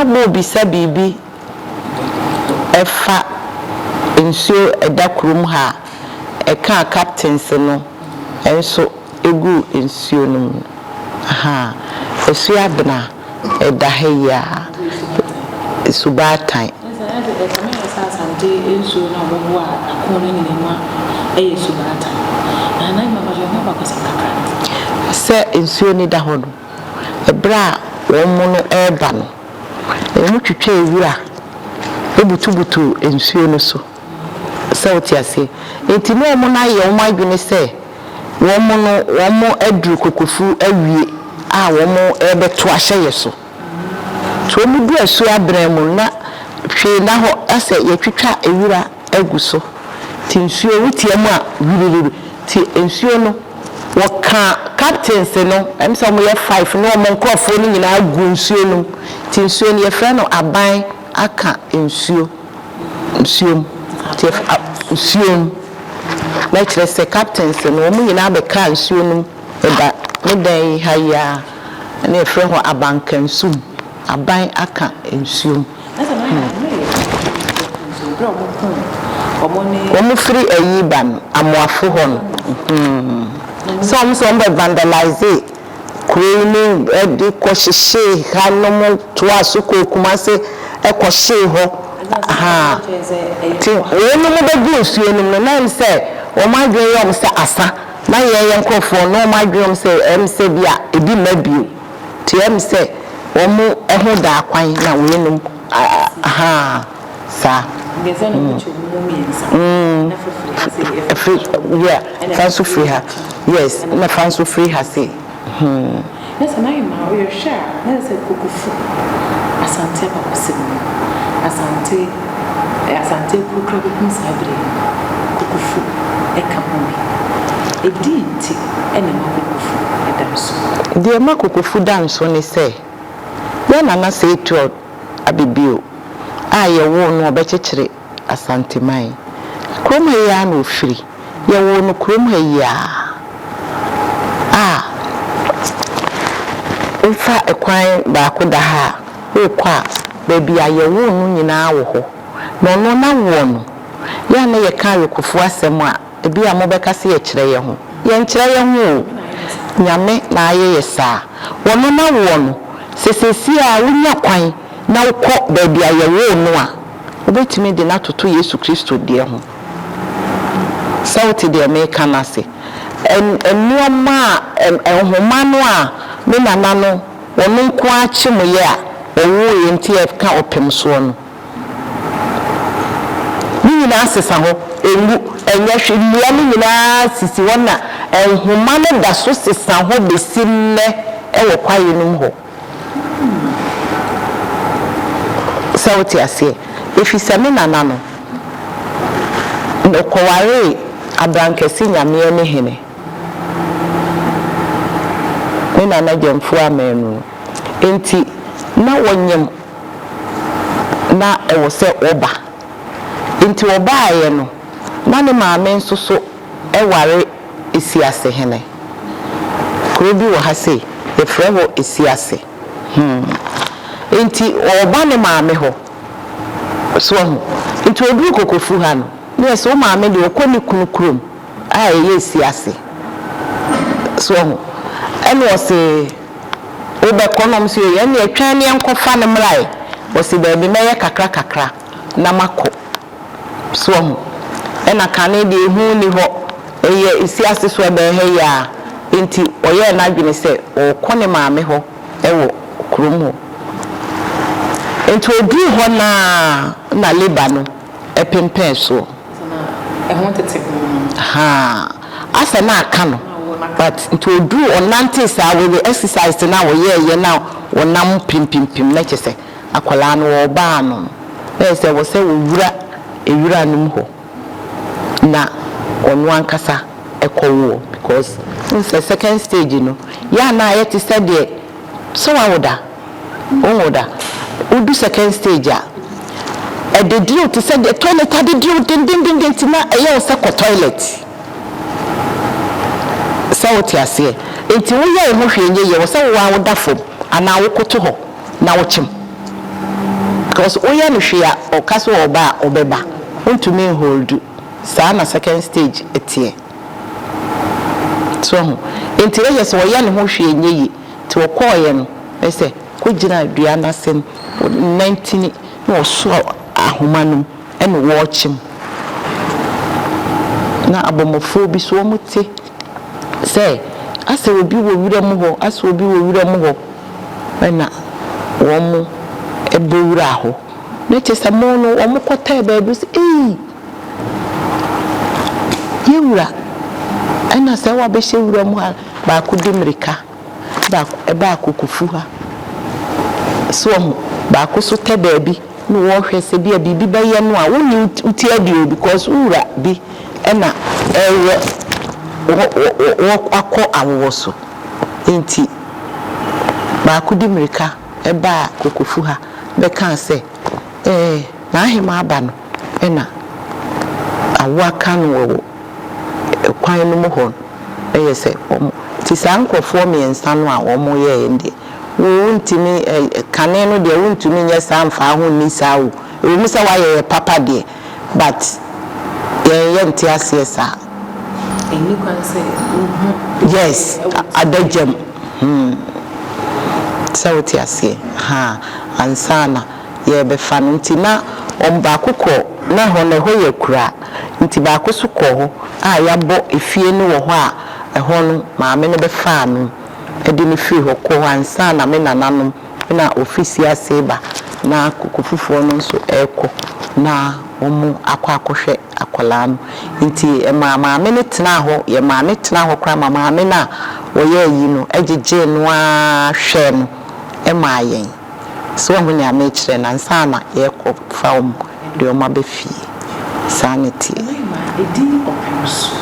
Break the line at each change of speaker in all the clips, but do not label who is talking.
mo bisa bibi efa nsuo edakrum ha eka captains no enso egu nsuo no aha esu adna edaheya subatan
nsuo na wo a akon ni nema eye subatan na na mama jo na ba kakra
se nsuo ni da ho no ebra wo mu no eba no emu twetwe ewura ebutubutu nsuo no so se otiase enti no mo na ye wo madwene se wo mo no wo mo aduru kokofu awie a wo mo ebeto ahye yeso to mu du asu abran mu na hwe na ho ase ye twetwa ewura aguso ti nsuo wutie mu a wiriri ti nsuo no waka captains no emse mo ye 5 no mo nkrofo ni nyina agu nsuo no ti nsuo ni ye fra no aban aka nsuo ti nsuo na kire se captains no mo nyina be ka nsuo no eba ne dan haya na ye fra ho abankansum aban aka nsuo omo free ayiban amoafo hon some be vandalize cleaning edi kwoshishe hanom to asuko kumase ekwoshe ho ha ti wonu mo be gu nsuo no na nse o ma dwe yom se asa na ye nkofo no ma dwe yom se emse bia ebi mabio ti emse omo eho da akwan na wenum aha sa
ngeze no kuchumu mienza na free
yeah fancy free ha yes na fancy free ha say
nessa na ima we share nessa kukufu asante bakusimu asante kukra bikumsabre kukufu ekamumi edinti ene makukufu edanso de
makukufu danso ni say na na say to abibio aye wo no obekekere asante mai kroma ya na ofiri ye wo no kroma ya ufa ekwan ba ko da ha o kwa baby aye wo no nyina wo ho no no na wo no ya na ye ka yokufu asem a ebi a mobeka se ye kire ye ho ye nkire ye ho nyame na aye yesa wo no na wo no sesesi a wunya kwan na ukọ baby aye wo no a obetimi de na toto Yesu Kristo de ho sauti de America na se enoma ehoma no a me nana no wono nko achi mo ye a owo ye ntie ka OPEMSUO no ni na asesa ho elu enya hwemua ni nyina sisi wona ehoma no da so sesa ho besinne ewo kwaye no ho sauti ase efisa me nana no okoware abrankesi nyame ne hene na na jamfu amenu enti na wonyem na ewo se oba enti oba aye no na ne maame nsoso eware esiase hene krobi wo ha se e frewo esiase enti oba ne maame ho so ho enti odu kokofu ha no ne so maame de okoni kunukrum a ye esiase so ho ene wose obekonom se ye ne atwa ne enkofa ne mrai wose baabi meye kakra na mako so ho ena kane de hu ni ho eye isiase so be he ya enti oye na adwene se okone maame ho ewo krom ho enti odu ho na leba no epempen so
ehon tete
ha asa na aka no but to do on nantes with the exercise now ye now wonam pimpim na chese akwala no wo ba no na se wo se ewura num ho na onu ankasa ekowo because in the second stage no ya na yet said there so awoda udu second stage a e de drill to said the toilet had the drill ding na e ye se ko toilet sauti ase enti wo ye ho hwenye ye wo se wo awodafo ana wo koto ho na wo chim because oya no hwea okaso oba obeba untumi hold saa na second stage etie so enti yes oya ne ho hwe nyeyi ti okoye no ese ko gina dua na sem 19 no so ahomanum ene wo chim na abomofo bi so muti say ase obi wo wura mu ho ase obi wo wura mu ho na wo mu ebe wura ho na chesa mo no wo mu kota ba bi ye wura ana se wa be hye wura mu ha ba ku dimrika ba ku kufu ha so ba ku so te ba bi no wo hwe se bi bibi ba ye no a woni uti adio because wura bi ena akọ awo so enti ba ku dimrika ba kokofu ha be kan se na ahema aba no ena awo aka no wo kwan no mo ho se ti sankofo me ensa no a wo mo ye ende wo ntimi kane no de wo ntimi nya samfa ho ni sawo wo musa wa ye papa de but ye nti asiesa
eni kwan se
yes adajem sauti asie ha ansana ye be fa no nti na omba kokọ na ho na ho ye kura nti ba ko so ko ho a ya bo efie no wo ho a ho no maame no be fa no edi ni fi ho ko ansana me nananom na ofisi aseba na kokofufo no so eko na omu akwakohwe akola no nti maame ne tena ho ye maame tena ho kra maame na wo ye yi no ejeje no a hwe no emayen so ho nya me kire na nsana ye ko fam de o ma be fi sanity
edi OPEMSUO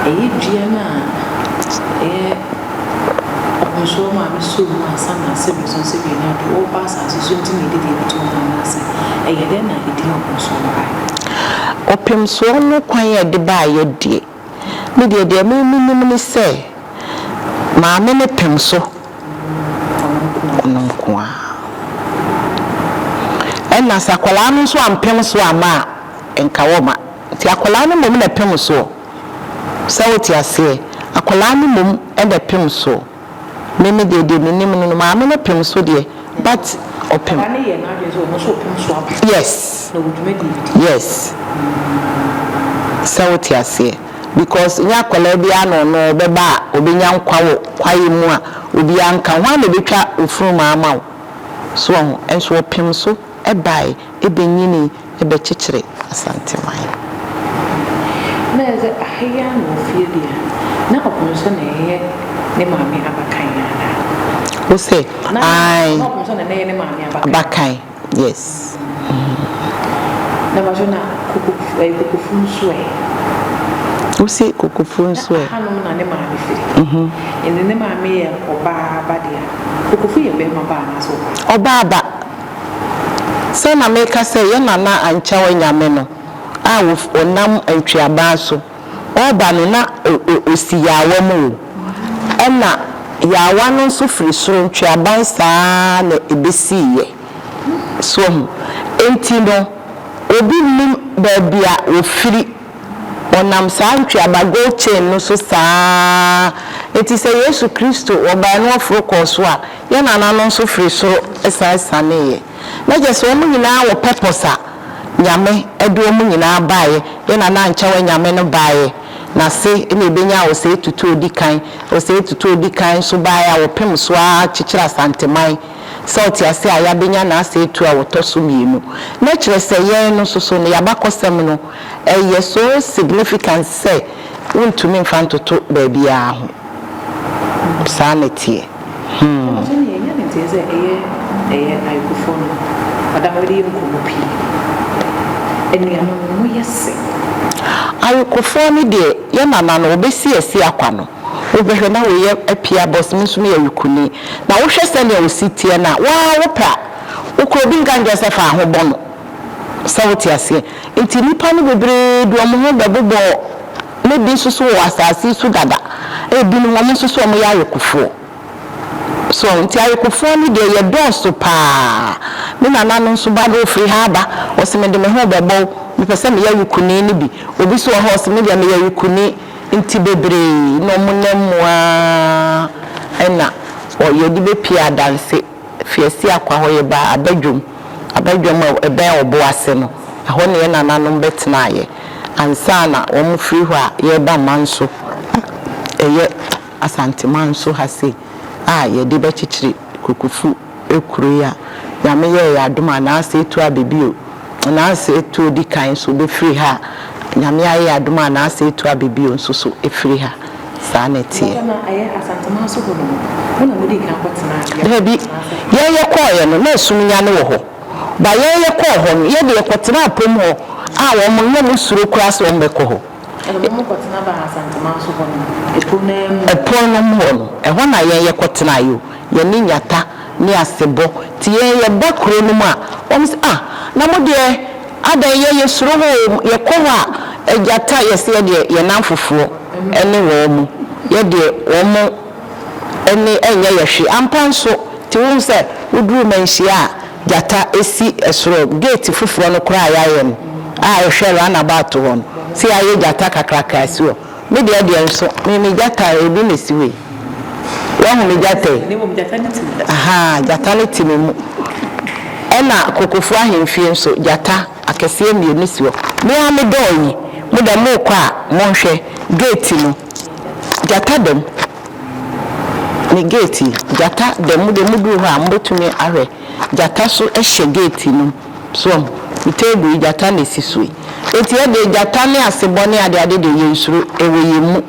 dua na OPEMSUO ma be so ma sana se be so se be na do o pass as so ntimi de to na se den na edi OPEMSUO ba
OPEMSUO no kwan ye de ba ye die me de me se maame ne PEMSUO kwa ena sakwala no so ampemso ama enka woma ti akwala no mom na PEMSUO sawoti ase akwala no mom enda PEMSUO me de nim no maame ne PEMSUO de but OPEM yes yes sawoti ase because nya akwala bia no beba obinya nkwawo kwaye mu a obi anka ho na betwa ofuru maama so enso OPEMSUO ebai ebenyini ebekekere asante mai
na ze ahia no fie dia na OPEMSUO na ye ne maame abakan ana
o say ai
na OPEMSUO na ye ne maame
abakan yes
na ba jona kokofunso
usi kokofunso
hanom na ne maame firi ene ne maame ye oba badia kokofu ye be ma ba na so
oba ba se na meka se ye nana anchawe nyame no a onam antwiaba so oba no na osi yawa mu ena yawa no so firi soro ntwiaba saa na ebesiye so enti no obi nim babia ofiri onam saa ntwiaba go chain no so saa eti se Yesu Kristo oba no ofro koso a ye nana no so firi soro esa ne ye na je so mu nyina wo purpose a nyame edo mu nyina baaye ye nana anchawe nyame no baaye na se ene benya wo se tutu odi kan so baaye wo PEMSUO a chichira santeman sauti ase aya benya na ase tu a woto so mienu na kire se ye no so no yabakosem no eye so significant say untumi mfantoto baabi a ho sanity
ayikufo adamodi nkomopi eniano mo yese
ayikufo ni de ye nana no obesi esi akwa no obehwe na we ye apia boss nsum ye yukuni na wo hwe se ne ositie na wa wopa ukrobi nganja se fa ho bono sawoti ase enti nipa no bebre do mo ho bebobo ne bi susu wo asasi su dada e bi no mo susu mo ya ayikufo so nti ayikufo ni de ye doso pa me nana no nso ba no free ha ba o se me de me ho bebo me pese me ya yukuni ni bi obi so ho se me de me ya yukuni nti bebre no munamwa ena o ye di be pia danse fiesi akwa ho ye ba abadwom ebe obo ase no ho ne nana no betena ye ansa na wo mu free ho a ye ba manso eye asante manso ha se ye di be chichiri kukufu ekuru ya nyame ye aduma na ase etu abebio na ase etu di kan so be free ha nyame ye aduma na ase etu abebio nso so e free ha sa na tie
na aye asante manso ho no na mudi kan kwatena
ya bi ye koye no na sumunya ne wo ho ba ye ko ho no ye de kwatena apom ho a wo mo no suro kura so wo mbeko ho
mo kwatena ba asante manso ho no
epon no mo no e ho na ye kwatena yo ye ni nyata ni asebo ti ye bakro no mu a wo se na mo de adan ye suro ho ye ko a ejata ye se de ye nan fofuo ene wo mu ye de wo mo ene enye ye hwe ampanso ti wo se uduru manhia jata esi esoro gate foforo no kura ya no ehwe na bato hon si aye jata kakraka asi o me de nso me jata ebi na siwe wa hu me jata
ne mo jata ne ti
jata ne ti mu ena kokofu ahemfie nso jata akese mienu siwo me ame doyi mo da mo kwa mo hwe gate no jata dem ni gate jata dem de mudu ho a mbotumi ahwe jata so ehye gate no so itebu jata na sisui eti e de jata ne asebone ade de yensuru eweyemu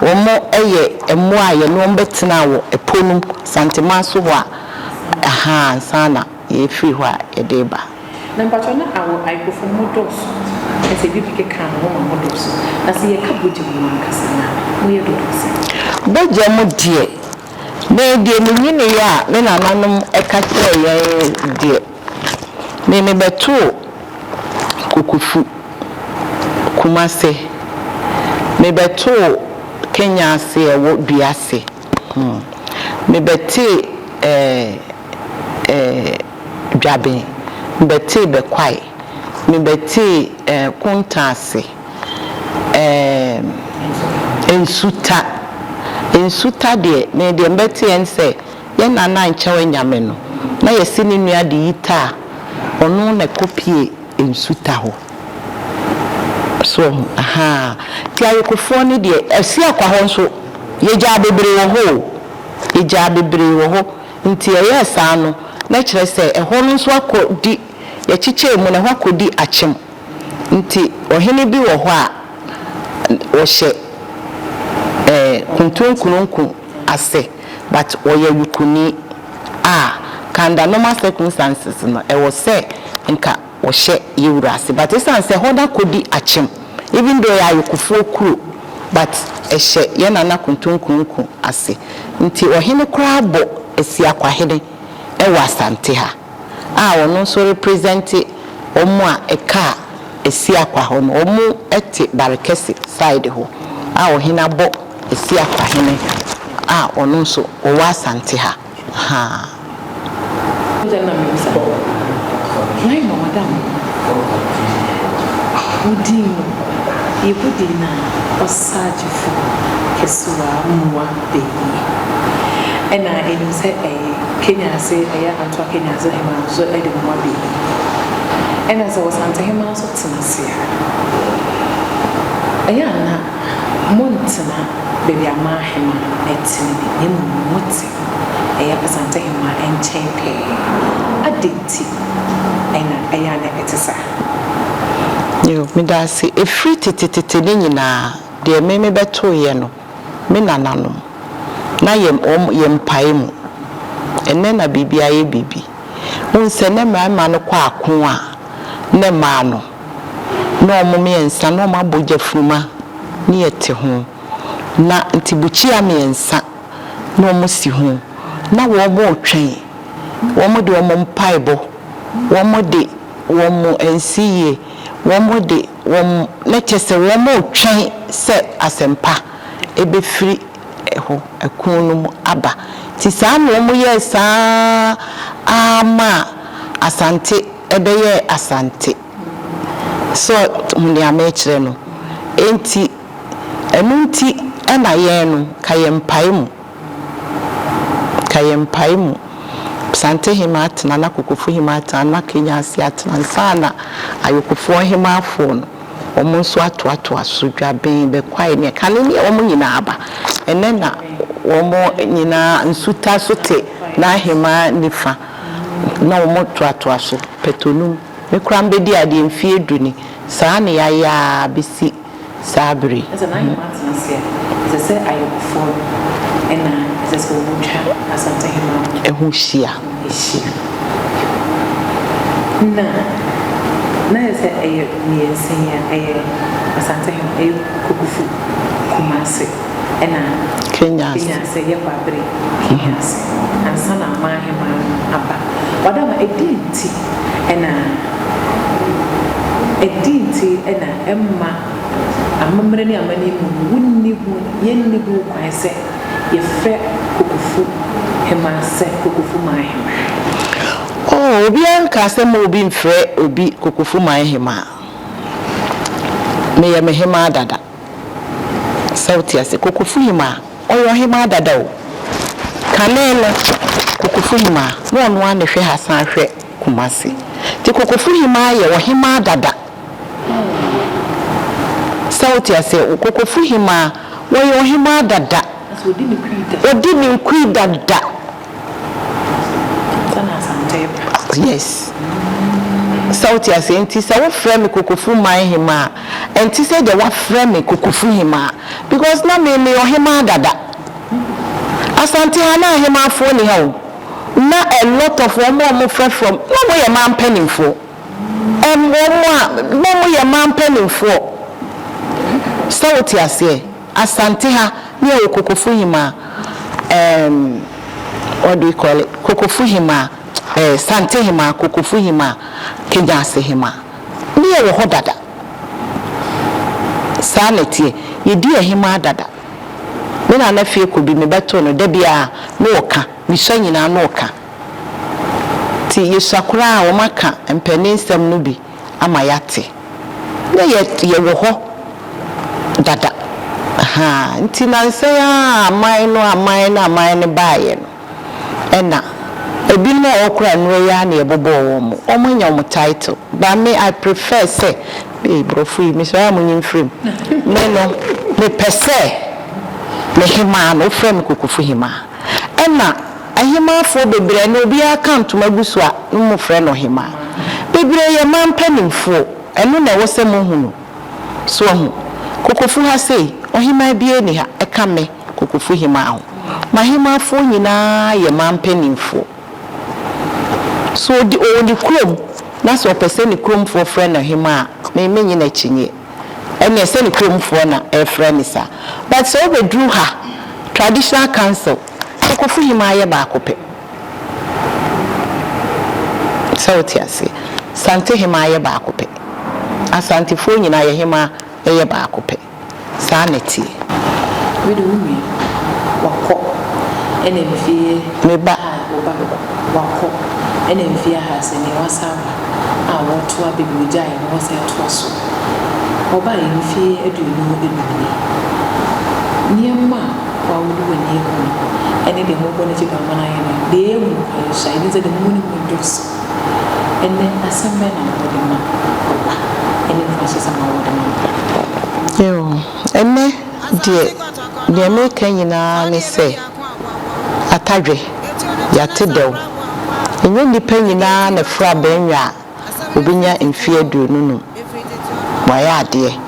omo eye emu aye no mbetena wo eponum santema so ho a sana ye free ho a e de ba
na mpacho na awo aikofo modos ese bi pike kan ho modos na se ye kaboji mu ankasa na mo ye dodos
boje mu die me die me nyine ya me nananom eka kire ye die me beto kukufu kumase me beto Kenya ase ewo duase me beti dwabe me beti bekwai me beti kuntase ensuta de me de beti ense ye nana nchewe nyame no na yesi ni nua de yita onu na kopie ensuta ho so ti ayekofo ni de esi akwa ho nso ye gya bebre wo ho nti ye sa no na kire se eho no nso akodi ye chiche mu na ho akodi achem nti ohene bi wo ho a wo hye kuntunkununku ase but oye yukuni kanda normal circumstances no e wo se nka wo hye yewura ase but esan se ho da kodi achem even though ya yukufo kuro but ehye ye nana kuntunkununku ase nti ohene kura bo esi akwahede e wa asante ha wono so represent omo a eka esi akwaho no omo ete barekese side ho ohene abo esi akwahene ono so o wa asante ha
Nai no madam Udina Osajifu Kesua Mwa Baby and I say Kenya say Antoa Kenya say so Eddie Mwa Baby and as I was answer him also Tinasia Ayana Montana baby Amahima Etini Moti Ayapasanta him and champion Aditi and Ayana Etisa.
Yo me da se e free tete ne nyina de me beto ye no me nananom na yem pae mu enne na bibia ye bibi unse ne ma no kwa ako a ne ma no na omo ensa na omo abogya furuma ne yete ho na ntibuchi a me ensa na omo si ho na wo mo twen wo mo de omo mpaebo wo mo de wo mo ensiye womode wom lechese womo twen se asempa ebefiri eho ekunu mu aba ti sa no mo ye sa ama asante ebeye asante so huni amechire no enti enunti ena ye no kayempaimu sante himat na kokofu himat na Kenya asiat na sana ayokofo himafo no omonso atoato asodwa ben be kwai ne kanene omo nyina aba enena omo nyina nsuta sote na hima nifa na omo toato aso petonum me krambe di ade mfie duni saa ne ya bisi sabri
esa na hima atnasia esa se ayokofo ena esa se omutwa asante hima
ehuhia
na esa aye miensia aye asante hima aye kokufu kumase ena
Kenya
se ye kwabre Kenya se ansana ma hima aba wadama edinti ena emma amamre ni amani mu wunni hu yenni hu kwaise ye fe kokufu hima se kokufu ma hima
obi anka se mo obi mfre obi kokufu ma hima me ye me hima dada sauti ase kokufu hima oyo hima dada o kanele kokufu hima no ono an hwe hasan hwe kumase ti kokufu hima ye wo hima dada sauti ase kokufu hima wo yo hima dada odi ni kui dada
sana asante
yes sauti ase enti sa wo frame kokufu man hima enti say de wa frame kokufu hima because na me yo hima dada asante hana hima fo ni ha na a lot of omo from no mo ye man penning for mo ye man penning for sauti ase asante ha ni o kokufu hima what do you call it kokufu hima sante hima kokufu hima Kenya se hima ni e wo ho dada sanete yedi hima dada me na fie ko bi me beto no da bia no oka mi so nyina no oka ti yesakura wo maka empeninsem no bi ama yate na ye wo ho dada nti na nse ya amai no baaye no ena ebi no okura nwe ya na ebobo wo mo omunya mo title but me I prefer say be brofu mi so am nyimfrem me no me pese me hima no frem kokufu hima ena ahima fo bebre na obi account magusu a mo frem no hima bebre ye man penimfo eno na wo se mo hunu so hu kokufu ha sei ohima bie ni ha eka me kokufu hima ho mahima fo nyina ye man penimfo so di oni krom na so person ni krom for friend na hima me nyina chinye ene se ni krom for na e friend sa but so be drew ha traditional council kokufu hima ye ba kope so tiase sante hima ye ba kope asante fo nyina ye hima ye ba kope sanity
we do we wako ene mfie
me ba
wako ene mfie ha se ni wasaba a woto abebuja e no se to so oba ye mfie aduonu edumini niamma wa wudu wani ko ene de mo bone ti ba mana ye ne de mu ko sha ene ze de mu ni mu dos ene asembe na wodi ma ene fashe sama wodi ma
yo ene de me kanyina ne se atadwe yate dew enye nipa nyina na fra benwa obinya mfie aduonu no waya ade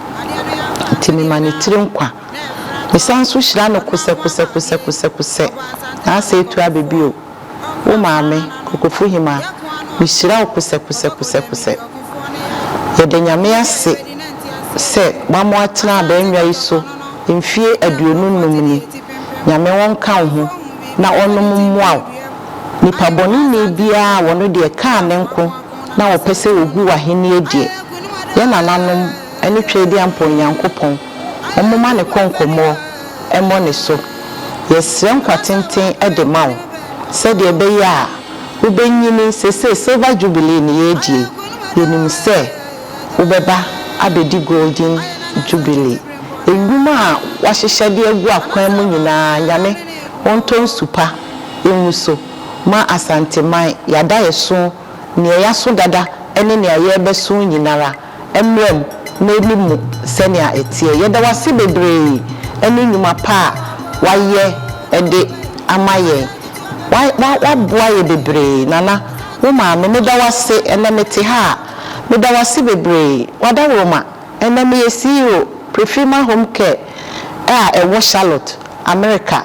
ntimi manitire nkwa misanso hira no kuse na se etu abebio wo maame kokofu hima mihira kuse yede nyame ase se mamo atena benwa iso mfie aduonu numni nyame won kan ho na onom mmoa nipa boni ne bia wono de ka ne nko na opese ogu wahene edie ye nananom ene twedi ampon yankopon omoma ne konkomo emo ne so yesrem kwatenten ede mawo se de be ya ubenyini sese silver jubilee ni yedie yenim se ubeba abedi golden jubilee enwuma a wahyehyede agu akwan mu nyina nyame wonton supa enwuso ma asanteman yada yeso ne yaso dada ene ne ayebeso nyinara emrem na elimu senia etie yeda wase bebre ene nwuma pa waye ede amaye wa boa ye bebre nana wo ma me meda wase ene mete ha meda wase bebre wada roma ene me CEO Prefima Home Care ewo Charlotte America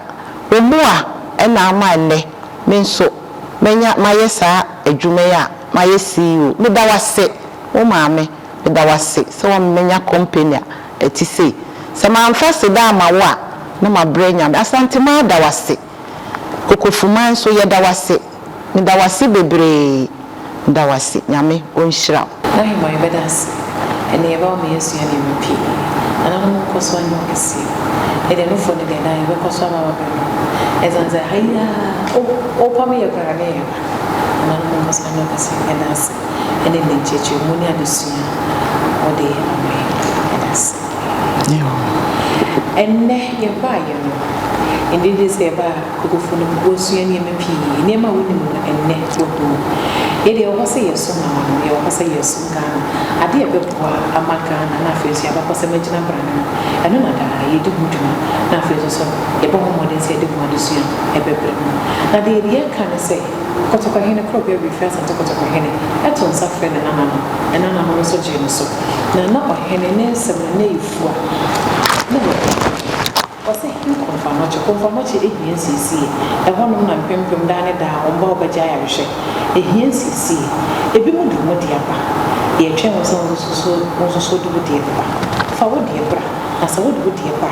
omua ena ama ne menso menya mayesa adwuma ya maye CEO meda wase wo ma me meda wase so wo menya company eti sei se ma amfase da amawa na mabrenya asante ma da wase kokofuman so ye da wase meda wase bebre da wase nyame onhira
na he my bedas ene eba me yesu ya ne mpi ana no koso anyo kesi ede no fo ne de na ebe koso ama ba ezanza haya o pa me yakara ne ya ana no koso anyo kesi enas ene ne cheche mu ni adusia ode ame enas
yo
enne ye ba ye no indi de se ba kokofu ne koso ya ne mpi ne ma woni mu enne wodo ede o kose yeso na no ye o kose yeso Ghana ade e beboa amaka na afesu ya bakose magina brana eno na da ye de huduma na afesu so ye bo mo de se de mo de su e bebre na de ye kan se kotoko hene kro be refer sa kotoko hene eto nsa fe na na no ena na mo so je no so na o hene ne se na ifua na wase hin konfamachi ehien sisi ehonum na mpempem da ne da omba obaja ya hwe ehien sisi ebi mu du mo dia ba ye twa wo so du dia ba fa wo dia bra na sa wo du dia ba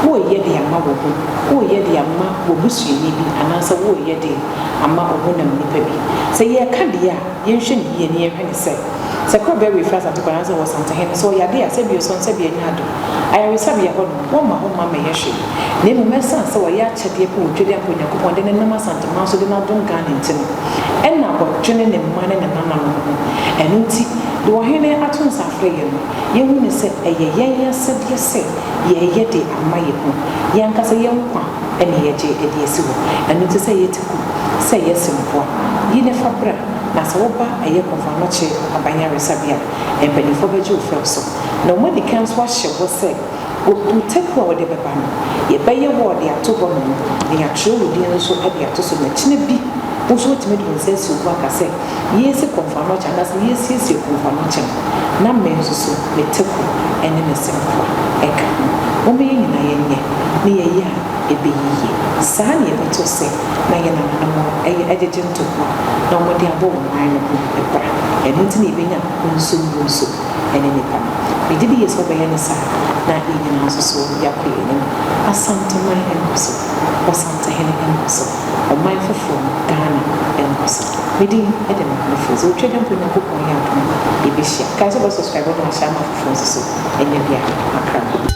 wo ye dia ma wo ye dia ma wo busuani bi anasa wo ye dia ama ohunam nipa bi se ye ka dia ye hwe ne ye ne ye hwe ne se ko be refer sa to kwa so was something so ya dia se bi so se bi anya do ayari sabi ya hono wo ma me ye hwe ne mu mesa se wo ya chede po twede po nyakopon de ne nama santama so de na don Ghana ntino enna bo twene ne mma ne nana no enunti de wo hene aton safre ye no ye hu ne se eye yen se de se ye de amaye ho ye nkasa ye nkwa ene ye je de esi wo enunti se ye tiku se ye simpo yi ne fabra na se wo ba eye konfamache abanya resabia empelifo beje ofrso na mo de kan so ahye wo se o teku wo de beba no ye beye wo de atobo no ne ya tro wo de nso e de atoso na kine bi wo so timi de nse si wo aka se ye se konfamache na se ye si konfamache na me nso so me teku ene me sempo eka wo me yin na ye nye ne ye ya ebe yiye saa ne beto se na ye na no ejeje ntoko na mo de abo wo nan no ebra ene nti ne benya nso ene ne pa me de bi yeso be ye ne saa na ye na nso so ya ko ye ne asante man en so asante hene en so o man fofo Ghana en so me di e de me fo so twede mpo na ko ko ya to e be shia kai so subscribe na sha ma fofo so ene bia akra